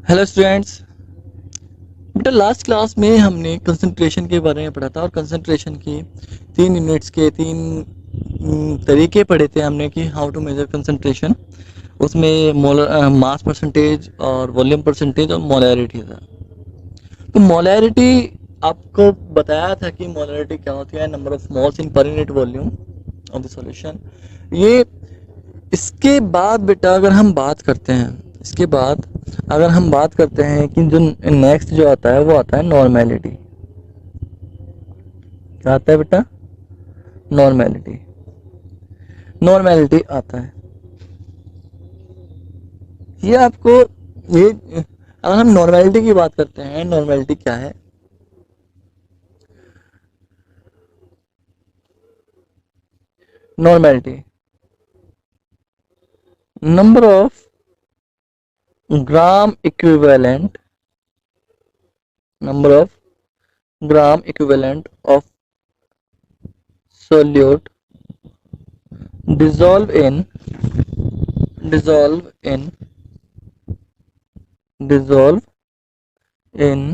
Hello students. बेटा last class में हमने कंसंट्रेशन के बारे में पढ़ा था और कंसंट्रेशन की 3 यूनिट्स के 3 तरीके पढ़े थे हमने कि हाउ टू मेजर कंसंट्रेशन। उसमें मोलर मास परसेंटेज और वॉल्यूम परसेंटेज और मोलैरिटी था। तो मोलैरिटी आपको बताया था कि मोलैरिटी क्या होती है, number of moles in per unit volume of the solution. ये इसके बाद बेटा अगर हम बात करते हैं, इसके बाद अगर हम बात करते हैं कि जो नेक्स्ट जो आता है वो आता है नॉर्मेलिटी। क्या आता है बेटा? नॉर्मेलिटी। नॉर्मेलिटी आता है। ये आपको ये अगर हम नॉर्मेलिटी की बात करते हैं, नॉर्मेलिटी क्या है? Normality number of gram equivalent, number of gram equivalent of solute dissolve in dissolve in dissolve in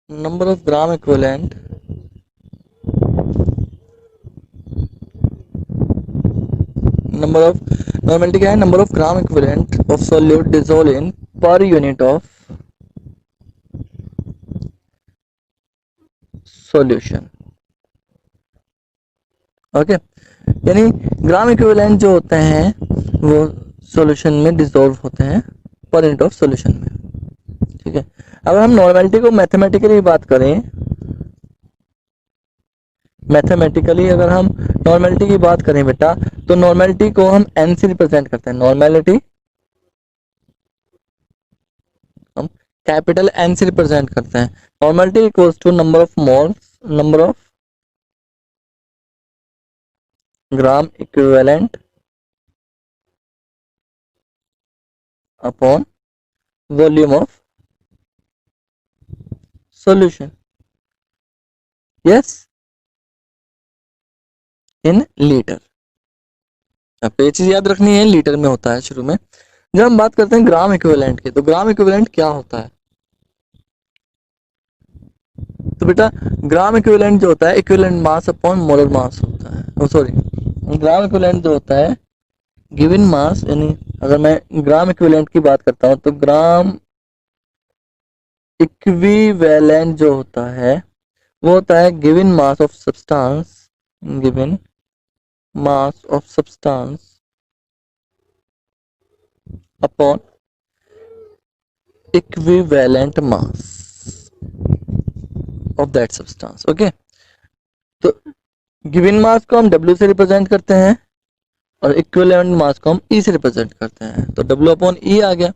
number of gram equivalent number of normality क्या है? Number of gram equivalent of solute dissolve in per unit of solution. Okay, यानी gram equivalent जो होते हैं वो solution में dissolve होते हैं पर यूनिट ऑफ सॉल्यूशन में। ठीक है, अगर हम नॉर्मेलिटी को मैथमेटिकली बात करें, मैथमेटिकली अगर हम नॉर्मेलिटी की बात करें बेटा, तो नॉर्मेलिटी को हम एन से रिप्रेजेंट करते हैं। नॉर्मेलिटी हम कैपिटल एन से रिप्रेजेंट करते हैं। Normality equals to number of moles, number of gram equivalent upon volume of solution. Yes, in litre. आपको ये चीज याद रखनी है, लीटर में होता है शुरू में। जब हम बात करते हैं ग्राम इक्विवेलेंट की, तो ग्राम इक्विवेलेंट क्या होता है? तो बेटा ग्राम इक्विवेलेंट जो होता है, इक्विवेलेंट मास अपॉन मोलर मास होता है। सॉरी, ग्राम इक्विवेलेंट जो होता है गिवन मास, यानी अगर मैं ग्राम इक्विवेलेंट की बात करता हूं तो ग्राम इक्विवेलेंट जो होता है वो होता है given mass of substance, given mass of substance upon equivalent mass of that substance. Okay, तो गिवन मास को हम W से रिप्रेजेंट करते हैं और इक्विवेलेंट मास को हम E से रिप्रेजेंट करते हैं, तो W अपॉन E आ गया।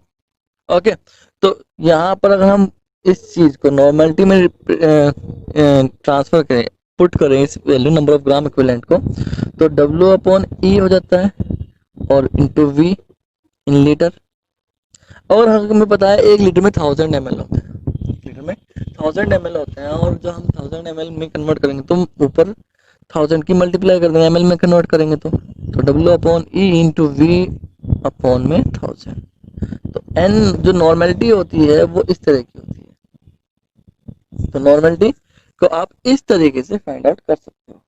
ओके, तो यहाँ पर अगर हम इस चीज को नॉर्मेलिटी में ट्रांसफर करें, पुट करें इस value number of gram equivalent को, तो W अपॉन E हो जाता है और इंटू V इन लीटर। और हमें पता है 1 लीटर में 1000 ml होते हैं, 1 लीटर में 1000 ml होते हैं, और जो हम 1000 ml में कन्वर्ट करेंगे तो ऊपर 1000 की मल्टीप्लाई कर देंगे, ml में कन्वर्ट करेंगे तो W upon E into V upon में 1000। तो n जो नॉर्मेलिटी होती है वो इस तरह की होती है, तो नॉर्मेलिटी को आप इस तरीके से फाइंड आउट कर सकते हो।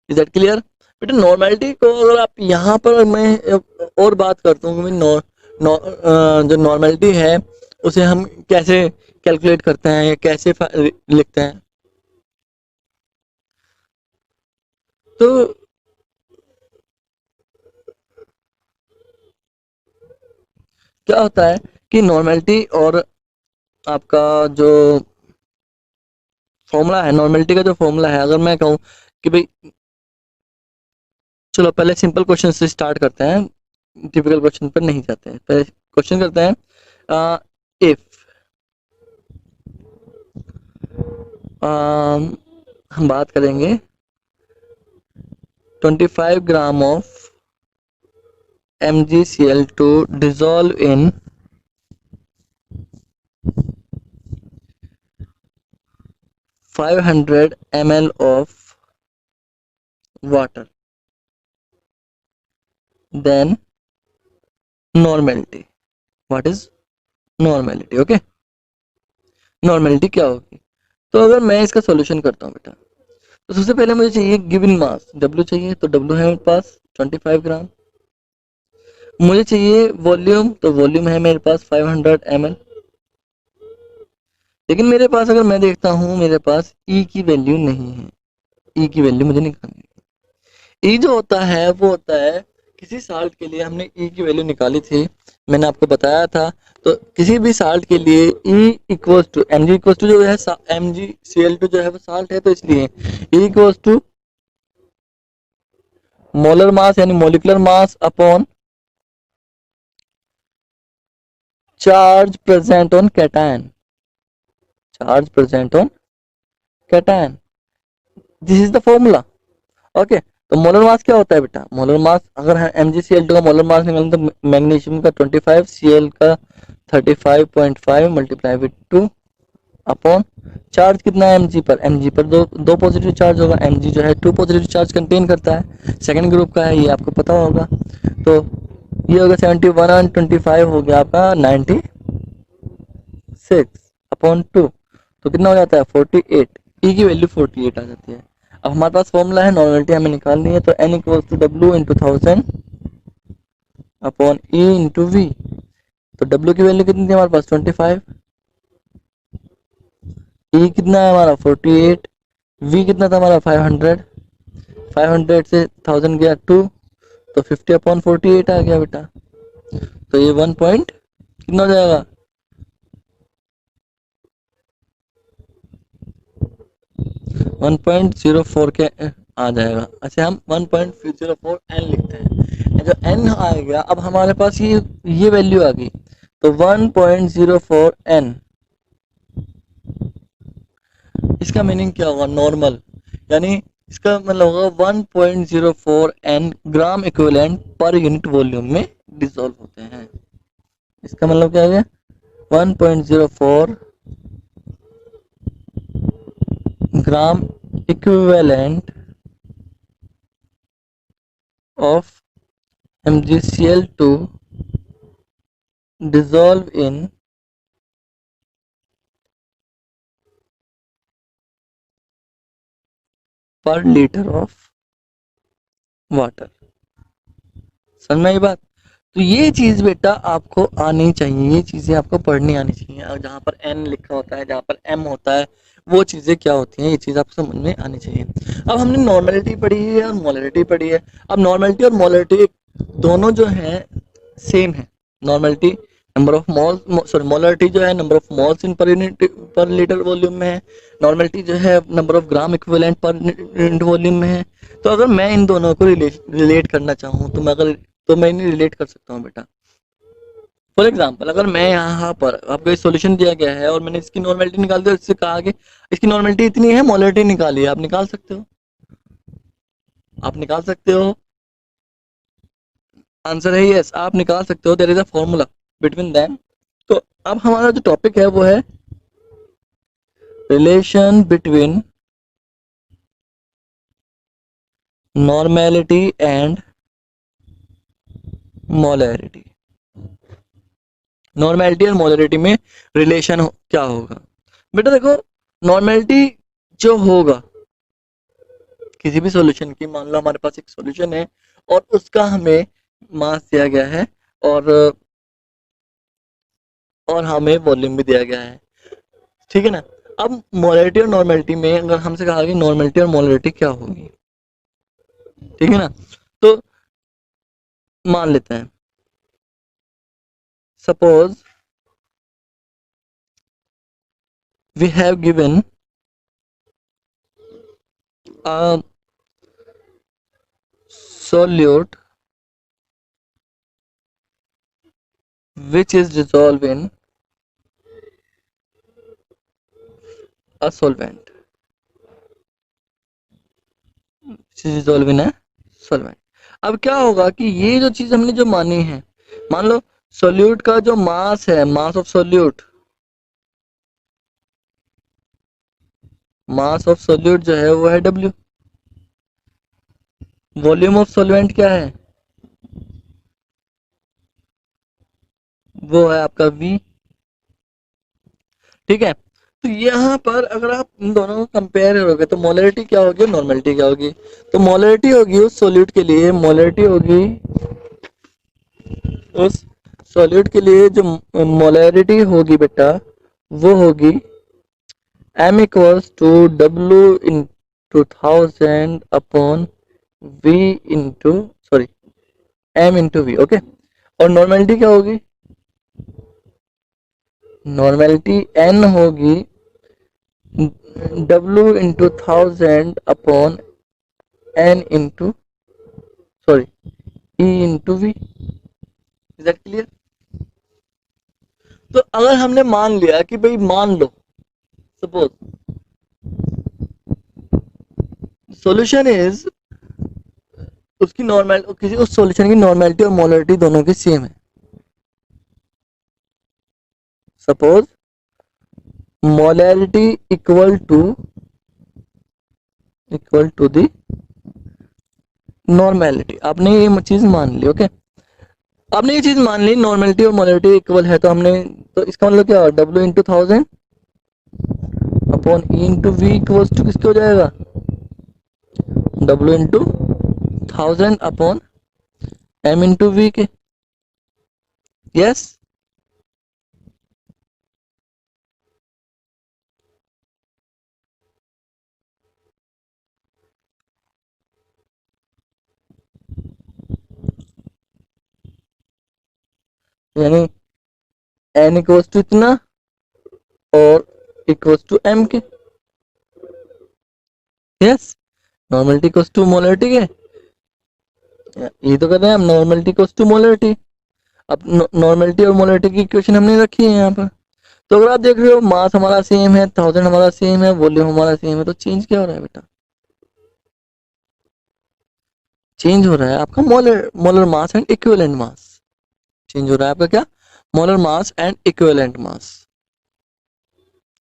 Is that clear? बेटा नॉर्मेलिटी को अगर आप यहाँ पर मैं और बात करता हूँ कि जो नॉर्मेलिटी है उसे हम कैसे कैलकुलेट करते हैं या कैसे लिखते हैं, तो क्या होता है कि नॉर्मेलिटी और आपका जो फॉर्मूला है, नॉर्मेलिटी का जो फॉर्मूला है, अगर मैं कहूँ कि भाई चलो पहले सिंपल क्वेश्चन से स्टार्ट करते हैं, टिपिकल क्वेश्चन पर नहीं जाते हैं, पहले क्वेश्चन करते हैं। इफ हम बात करेंगे 25 gram of MgCl2 dissolve in 500 ml of water, then normality. What is normality? Okay, normality क्या होगी? तो अगर मैं इसका सॉल्यूशन करता हूँ बेटा, तो सबसे पहले मुझे चाहिए गिवन मास W चाहिए, तो W है मेरे पास 25 ग्राम। मुझे चाहिए वॉल्यूम, तो वॉल्यूम है मेरे पास 500 ml। लेकिन मेरे पास अगर मैं देखता हूँ मेरे पास E की वैल्यू नहीं है। E की वैल्यू मुझे निकालनी है। E जो होता है वो होता है, किसी साल्ट के लिए हमने E की वैल्यू निकाली थी, मैंने आपको बताया था। तो किसी भी साल्ट के लिए E equals to Mg equals to जो है MgCl2 जो है वो साल्ट है, तो इसलिए E equals to molar mass यानी molecular mass upon charge present on cation. Charge present on cation, this is the formula. Okay, तो मोलर मास क्या होता है बेटा? मोलर मास अगर है MgCl2 का मोलर मास निकालें तो मैग्नीशियम का 25, Cl का 35.5 मल्टीप्लाई विद 2 अपॉन चार्ज कितना है Mg पर? Mg पर दो पॉजिटिव चार्ज होगा। Mg जो है 2 पॉजिटिव चार्ज कंटेन करता है, सेकंड ग्रुप का है, ये आपको पता होगा। तो ये होगा 71 और 25 हो गया आपका 96 अपॉन 2, तो कितना हो जाता है 48। E की वैल्यू 48 आ जाती है। अब हमारे पास फॉर्मूला है, नॉर्मेलिटी हमें निकालनी है, तो N equals to W into 1000 upon E into V। तो W की वैल्यू कितनी थी हमारे पास 25, E कितना है हमारा 48, V कितना था हमारा 500, 500 से 1000 गया 2, तो 50 अपॉन 48 आ गया बेटा। तो ये 1 पॉइंट कितना हो जाएगा 1.04 के आ जाएगा। अच्छा, हम 1.04 n लिखते हैं। जो n आ गया, अब हमारे पास ये वैल्यू आ गई, तो 1.04 n, इसका मीनिंग क्या होगा? नॉर्मल, यानी इसका मतलब होगा 1.04 n gram equivalent per unit volume में डिसॉल्व होते हैं। इसका मतलब क्या हो गया? 1.04 gram equivalent of MgCl2 dissolve in पर लीटर ऑफ वाटर। समझ में आई बात? तो ये चीज बेटा आपको आनी चाहिए, ये चीजें आपको पढ़नी आनी चाहिए। और जहाँ पर n लिखा होता है, जहाँ पर m होता है, वो चीजें क्या होती हैं, ये चीज आपको समझ में आनी चाहिए। अब हमने नॉर्मेलिटी पढ़ी है और मोलरिटी पढ़ी है। अब नॉर्मेलिटी और मोलरिटी दोनों जो है सेम है। Normality number of mole, sorry molarity जो है number of moles in per unit पर लीटर वॉल्यूम में है, नॉर्मेलिटी जो है number of gram equivalent per unit volume में है। तो अगर मैं इन दोनों को रिलेट करना चाहूँ, तो मैं इन्हें रिलेट कर सकता हूँ बेटा। फॉर एग्जाम्पल, अगर मैं यहाँ पर आपको एक सॉल्यूशन दिया गया है और मैंने इसकी नॉर्मेलिटी निकाल दी और इससे कहा कि इसकी नॉर्मेलिटी इतनी है, मोलरिटी निकालिए, आप निकाल सकते हो, आप निकाल सकते हो। आंसर है यस, आप निकाल सकते हो। There is a formula between them. तो अब हमारा जो टॉपिक है वो है relation between normality and molarity. Normality और मोलरिटी में रिलेशन क्या होगा बेटा? देखो, नॉर्मेलिटी जो होगा किसी भी सॉल्यूशन की, मान लो हमारे पास एक सॉल्यूशन है और उसका हमें मास दिया गया है और हमें वॉल्यूम भी दिया गया है, ठीक है ना। अब मोलरिटी और नॉर्मेलिटी में अगर हमसे कहा कि नॉर्मेलिटी और मोलरिटी क्या होगी, ठीक है ना, तो मान लेते हैं, suppose we have given a solute which is dissolved in a solvent, which is dissolved in a solvent। अब क्या होगा कि ये जो चीज हमने जो मानी है, मान लो सोल्यूट का जो मास है, mass of solute, mass of solute जो है वो है W। वॉल्यूम ऑफ सॉल्वेंट क्या है? वो है आपका V। ठीक है, तो यहाँ पर अगर आप इन दोनों को कंपेयर करोगे तो मोलरिटी क्या होगी, नॉर्मेलिटी क्या होगी। तो मोलरिटी होगी उस सॉल्यूट के लिए, मोलरिटी होगी उस सॉल्यूट के लिए जो मोलरिटी होगी बेटा, वो होगी m equals to W into 1000 upon V into sorry m into V। Okay, और नॉर्मेलिटी क्या होगी, नॉर्मेलिटी n होगी W into 1000 upon n into sorry E into V। Is that clear. तो अगर हमने मान लिया कि भाई मान लो सपोज सॉल्यूशन इज उसकी नॉर्मल किसी उस सॉल्यूशन की नॉर्मेलिटी और मोलरिटी दोनों की सेम है। Suppose molarity equal to the normality, आपने ये चीज मान ली। ओके, आपने ये चीज मान ली नॉर्मेलिटी और मोलरिटी इक्वल है, तो हमने तो इसका मतलब क्या W into 1000 upon E into V equals to किसके हो जाएगा, W into 1000 upon M into V के। यस, यानी N इक्वल्स टू इतना और इक्वल्स टू M के। Yes, normality equals to molarity के, ये तो कहते हैं हम नॉर्मेलिटी इक्वल्स टू मोलरिटी। अब नॉर्मेलिटी और मोलरिटी की इक्वेशन हमने रखी है यहाँ पर। तो अगर आप देख रहे हो मास हमारा सेम है, 1000 हमारा सेम है, वॉल्यूम हमारा सेम है, तो चेंज क्या हो रहा है बेटा, चेंज हो रहा है आपका molar mass and equivalent mass. Change हो रहा है आपका क्या, molar mass and equivalent mass.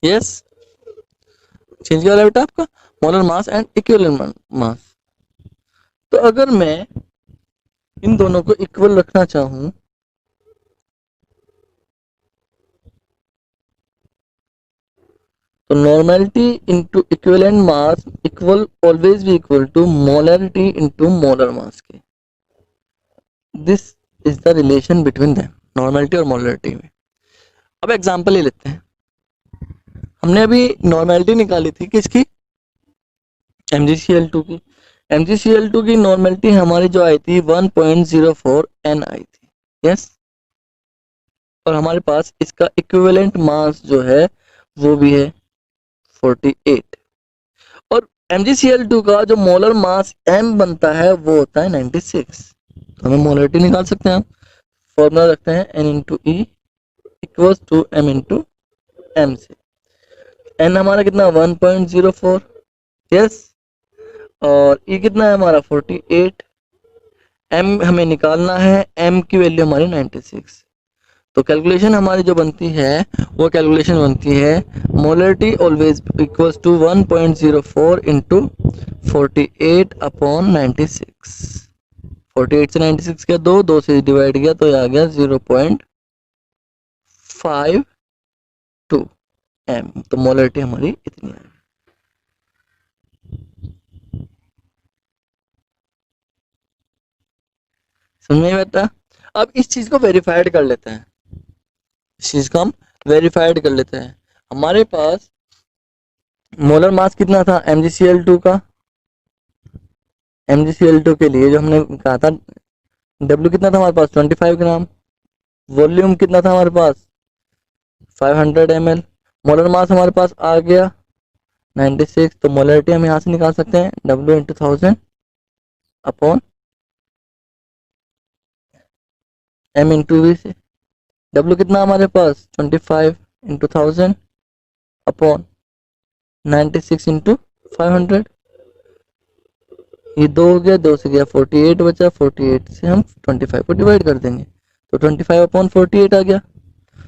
Yes, change क्या हो रहा है बेटा आपका, molar mass and equivalent mass. तो अगर मैं इन दोनों को इक्वल रखना चाहूं तो normality into equivalent mass equal always भी equal to molarity into molar mass के। This is the relation between them, normality और मोलरिटी में। अब एग्जांपल ले लेते हैं। हमने अभी नॉर्मेलिटी निकाली थी किसकी, MgCl2 की। MgCl2 की नॉर्मेलिटी हमारी जो आई थी 1.04 N आई थी। यस, और हमारे पास इसका इक्विवेलेंट मास जो है वो भी है 48, और MgCl2 का जो मोलर मास M बनता है वो होता है 96। तो हमें मोलरिटी निकाल सकते हैं हम, फॉर्मूला रखते हैं N into E equals to M into M से। N हमारा कितना 1.04, यस, और E कितना है हमारा 48, M हमें निकालना है, M की वैल्यू हमारी 96। तो कैलकुलेशन हमारी जो बनती है वो कैलकुलेशन बनती है molarity always equals to 1.04 into 48 upon 96। 48 से 96 का दो से डिवाइड किया तो ये आ गया 0.52 M। तो मोलरिटी हमारी इतनी है। समझ में आता। अब इस चीज को वेरीफाइड कर लेते हैं, इस चीज को हम वेरीफाइड कर लेते हैं। हमारे पास मोलर मास कितना था MgCl2 का, MgCl2 के लिए जो हमने कहा था W कितना था हमारे पास 25 ग्राम, वॉल्यूम कितना था हमारे पास 500 ml, मोलर मास हमारे पास आ गया 96। तो मोलरिटी हम यहाँ से निकाल सकते हैं W into 1000 upon M into V से। W कितना हमारे पास 25 इंटू 1000 अपॉन 96 इंटू 500। ये दो हो गया, दो से गया 48 बचा, 48 से हम 25 को डिवाइड कर देंगे तो 25 अपॉन 48 आ गया।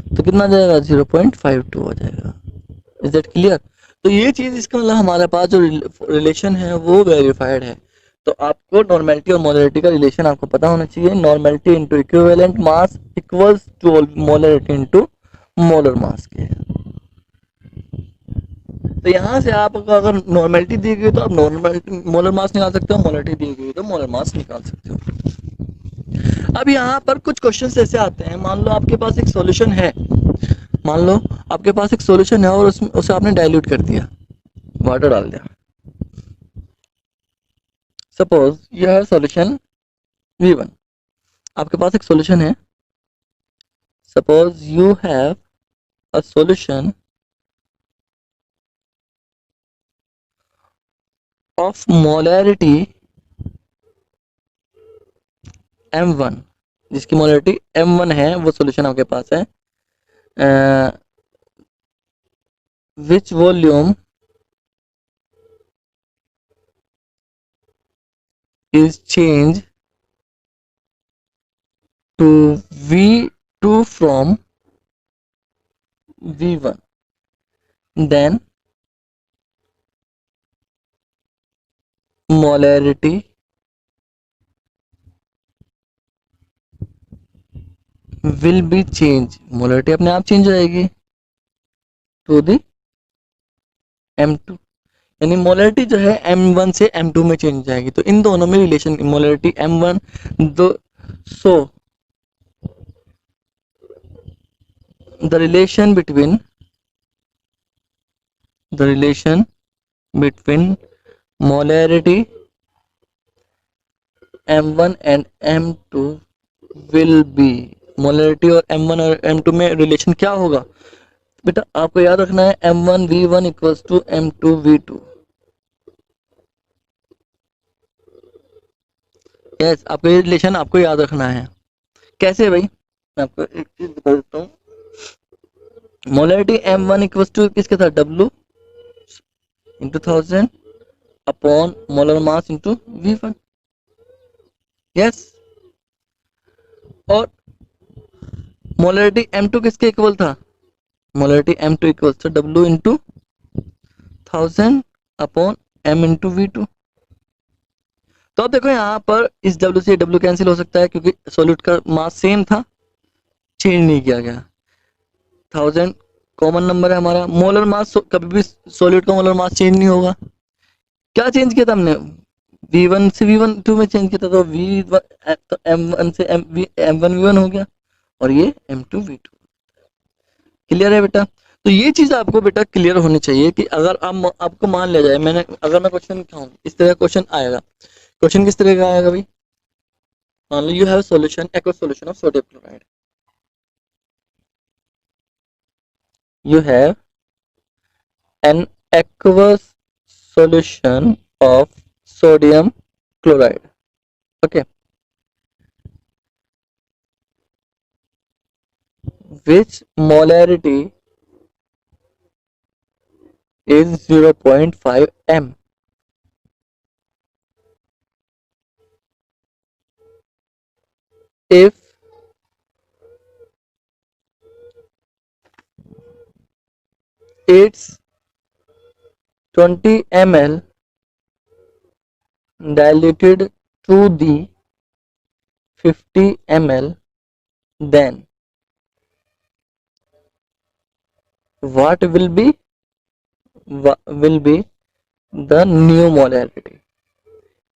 तो कितना आ जाएगा 0.52 हो जाएगा। Is that clear. तो ये चीज इसका मतलब हमारे पास जो रिलेशन है वो वेरीफाइड है। तो आपको नॉर्मेलिटी और मोलरिटी का रिलेशन आपको पता होना चाहिए। Normality into equivalent mass equals to molarity into molar mass के। तो यहाँ से आपको अगर नॉर्मेलिटी दी गई तो आप नॉर्मल मोलर मास निकाल सकते हो, मोलरिटी दी गई तो मोलर मास निकाल सकते हो। अब यहाँ पर कुछ क्वेश्चंस ऐसे आते हैं, मान लो आपके पास एक सॉल्यूशन है, मान लो आपके पास एक सॉल्यूशन है और उसमें उसे आपने डाइल्यूट कर दिया, वाटर डाल दिया। सपोज यह है सॉल्यूशन V1, आपके पास एक सॉल्यूशन है। Suppose you have a solution of molarity M1, जिसकी मोलरिटी M1 है, वो सॉल्यूशन आपके पास है। विच volume is changed to V2 from V1, then molarity will be changed, molarity अपने आप चेंज हो जाएगी to the M2, यानी मोलरिटी जो है M1 से M2 में चेंज हो जाएगी। तो इन दोनों में रिलेशन मोलरिटी M1 दो, so the relation between molarity M1 and M2 will be, molarity और M1 और M2 में रिलेशन क्या होगा बेटा, आपको याद रखना है M1 V1 equals to M2 V2। Yes, आपको ये रिलेशन आपको याद रखना है। कैसे भाई, मैं आपको एक चीज बता देता हूँ। मोलरिटी M1 इक्वल्स टू किसके साथ, W into 1000 upon molar mass into V1। Yes, और मोलरिटी M2 किसके इक्वल था, molarity M2 equals to W into 1000 upon M into V2। तो अब देखो यहाँ पर इस W से W कैंसिल हो सकता है क्योंकि सॉल्यूट का मास सेम था, चेंज नहीं किया गया। 1000 कॉमन नंबर है हमारा। मोलर मास कभी भी सॉल्यूट का मोलर मास चेंज नहीं होगा। क्या चेंज किया था हमने, V1 से V1 में चेंज किया था, तो V1 तो M1 से M1 V1 हो गया और ये M2 V2। क्लियर है बेटा। तो ये चीज आपको बेटा क्लियर होनी चाहिए कि अगर आपको मान लिया जाए, अगर मैं क्वेश्चन कहूँ इस तरह क्वेश्चन आएगा। क्वेश्चन किस तरह का आएगा भाई, मान लो you have solution, aqueous solution of sodium chloride. You have an aqueous solution of sodium chloride, okay, which molarity is 0.5 m. If it's 20 ml diluted to the 50 ml, then what will be the new molarity,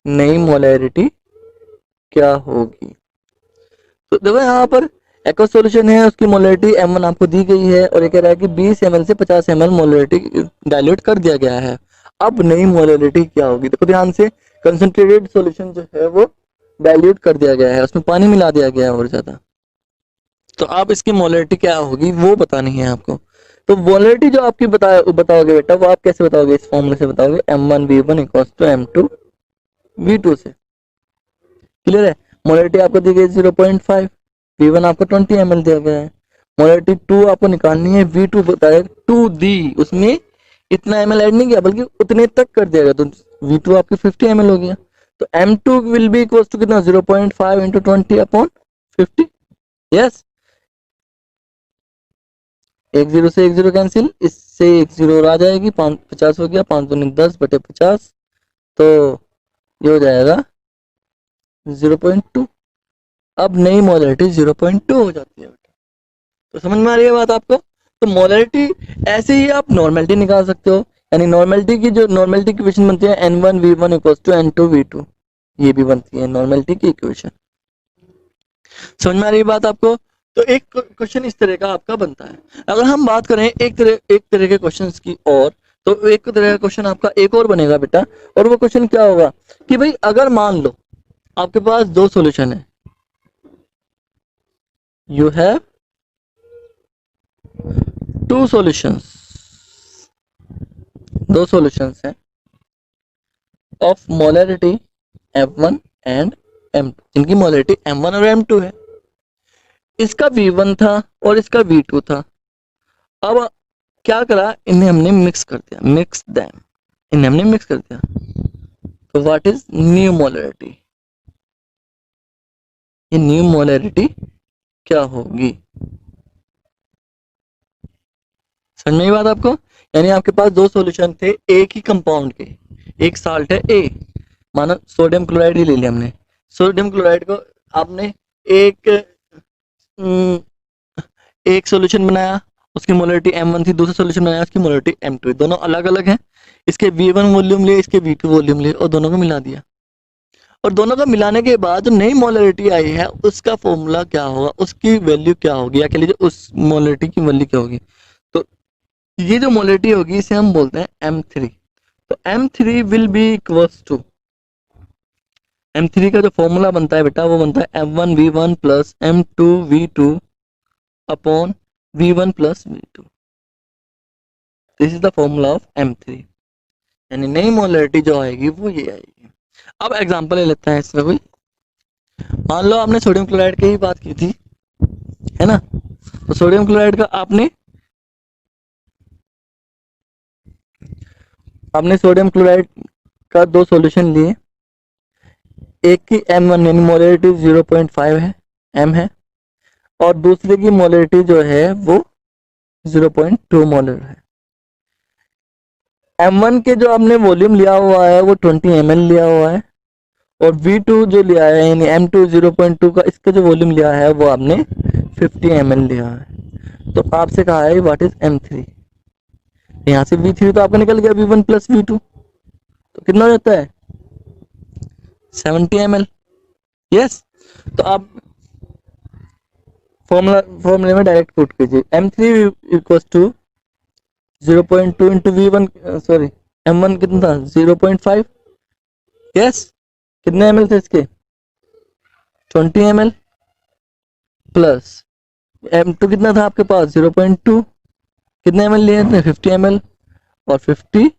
नई molarity क्या होगी। तो देखो यहाँ पर aqueous solution है, उसकी molarity M1 आपको दी गई है और ये कह रहा है कि 20 ml से 50 ml मोलरिटी डाइल्यूट कर दिया गया है। अब नई मोलरिटी क्या होगी, देखो ध्यान से, कंसंट्रेटेड सॉल्यूशन जो है वो डाइल्यूट कर दिया गया है, उसमें पानी मिला दिया गया है और ज्यादा। तो अब इसकी मोलरिटी क्या होगी वो बतानी है आपको। तो मोलरिटी जो आपकी बताओगे बेटा, वो आप कैसे बताओगे, इस फॉर्मूले से बताओगे, M1 V1 equals to M2 V2 से। क्लियर है। मोलरिटी आपको दी गई 0.5, V1 आपको 20 ml दिया गया है। मोलरिटी 2 आपको निकालनी है, V2 बताया 2 दी, उसमें इतना ml ऐड नहीं किया बल्कि उतने तक कर दिया गया, तो V2 आपकी 50 ml हो गया। तो M2 will be equals to कितना, 0.5 इंटू 20 अपॉन 50। यस, एक जीरो से एक जीरो कैंसिल, इससे एक जीरो और आ जाएगी, 50 हो गया, 5 दूनी 10 बटे 50, तो ये हो जाएगा 0.2। अब नई मोलैरिटी 0.2 हो जाती है बेटा। तो समझ में आ रही है बात आपको? तो मोलैरिटी ऐसे ही आप नॉर्मेलिटी निकाल सकते हो, यानी नॉर्मेलिटी की जो नॉर्मेलिटी की इक्वेशन बनती है N1V1 इक्वल्स टू N2V2, ये भी बनती है नॉर्मेलिटी की इक्वेशन। समझ में आ रही है बात आपको? तो एक क्वेश्चन इस तरह का आपका बनता है। अगर हम बात करें एक तरह के क्वेश्चंस की और, तो एक तरह का क्वेश्चन आपका एक और बनेगा बेटा, और वो क्वेश्चन क्या होगा कि भाई अगर मान लो आपके पास दो सॉल्यूशन है, यू हैव टू सॉल्यूशंस, दो सॉल्यूशंस हैं of molarity M1 and M2, इनकी मोलैरिटी M1 और M2 है। इसका V1 था और इसका V2 था। अब क्या करा, इन्हें हमने मिक्स कर दिया, मिक्स देम, इन्हें हमने मिक्स कर दिया। तो व्हाट इज न्यू मोलैरिटी? ये न्यू मोलैरिटी क्या होगी? समझ में आई बात आपको? यानी आपके पास दो सॉल्यूशन थे एक ही कंपाउंड के, एक साल्ट है A, माना सोडियम क्लोराइड ही ले लिया हमने। सोडियम क्लोराइड को आपने एक सॉल्यूशन बनाया, उसकी मोलैरिटी M1 थी, दूसरा सॉल्यूशन बनाया, उसकी मोलैरिटी M2, दोनों अलग अलग हैं। इसके V1 वॉल्यूम लिए, इसके V2 वॉल्यूम लिए, और दोनों को मिला दिया। और दोनों को मिलाने के बाद जो नई मोलैरिटी आई है उसका फॉर्मूला क्या होगा, उसकी वैल्यू क्या होगी, या कह लीजिए उस मोलैरिटी की वैल्यू क्या होगी। तो ये जो मोलैरिटी होगी इसे हम बोलते हैं M3। तो M3 will be equals to, M3 का जो फॉर्मूला बनता है बेटा वो बनता है M1V1 plus M2V2 upon V1 plus V2। This is the formula of M3, यानी नई मोलैरिटी जो आएगी वो ये आएगी। अब एग्जांपल ले लेते हैं इसमें कोई, मान लो आपने सोडियम क्लोराइड की ही बात की थी, है ना। तो सोडियम क्लोराइड का आपने सोडियम क्लोराइड का दो सॉल्यूशन लिए, एक की M1 यानी मोलैरिटी 0.5 है, M है, और दूसरे की मोलैरिटी जो है वो 0.2 मोलर है। M1 के जो आपने वॉल्यूम लिया हुआ है वो 20 ml लिया हुआ है, और V2 जो लिया है यानी M2 0.2 का, इसका जो वॉल्यूम लिया है वो आपने 50 ml लिया है। तो आपसे कहा है व्हाट इज M3, यहाँ से V3 तो आपका निकल गया V1 प्लस V2, तो कितना हो जाता है 70 ml। यस, तो आप फॉर्मूले में डायरेक्ट पुट कीजिए, M3 equals to 0.2 into V1, sorry M1 कितना था 0.5, यस, कितने ml थे इसके 20 ml, प्लस M2 कितना था आपके पास 0.2, कितने ml लिए थे 50 ml, और 50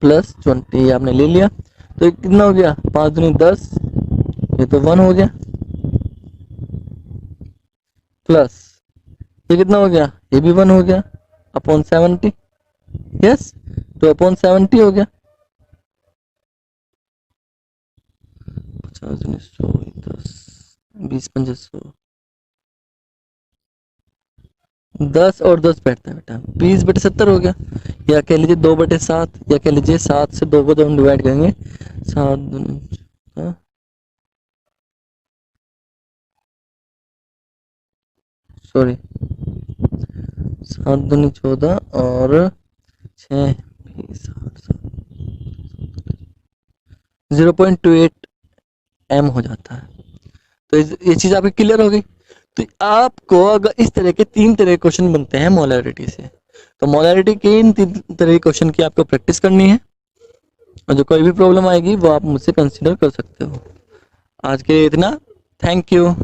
प्लस 20 आपने ले लिया, तो कितना हो गया 5 दूनी 10, ये तो 1 हो गया, प्लस ये कितना हो गया, ये भी 1 हो गया, अपॉन 70, यस, तो अपॉन 70 हो गया, 50 100 10 20 500, 10 और 10 बैठता है बेटा 20/70 हो गया, या कह लीजिए 2/7, या कह लीजिए 7 से 2 को जब हम डिवाइड करेंगे 7 सॉरी 7 दूनी 14 और 6 0.28 m हो जाता है। तो ये चीज आपकी क्लियर हो गई। तो आपको अगर इस तरह के 3 तरह के क्वेश्चन बनते हैं मोलैरिटी से, तो मोलैरिटी के इन 3 तरह के क्वेश्चन की आपको प्रैक्टिस करनी है, और जो कोई भी प्रॉब्लम आएगी वो आप मुझसे कंसीडर कर सकते हो। आज के लिए इतना, थैंक यू।